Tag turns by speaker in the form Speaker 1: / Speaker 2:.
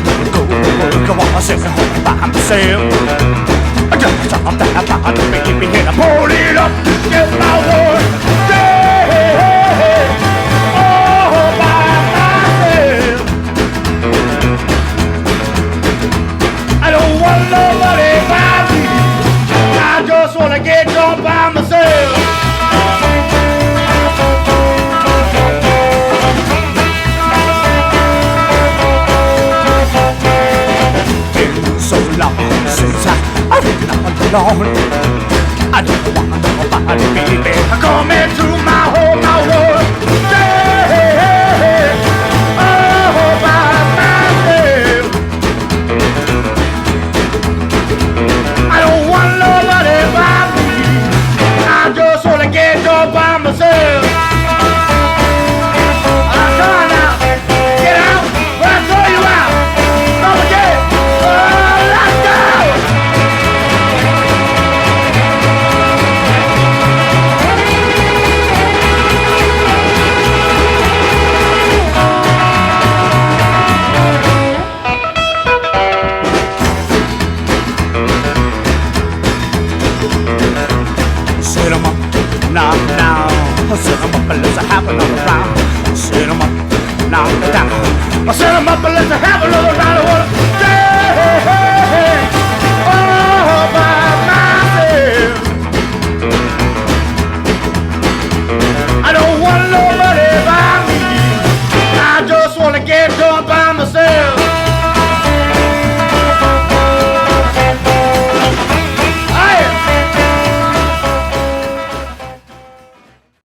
Speaker 1: wanna go to work, I wanna sit at home by myself. I just drop that body, baby, and I pull it up, get my work. Yeah, all by myself. I don't want nobody by me. I just wanna get drunk by myself. So long since I've been all alone.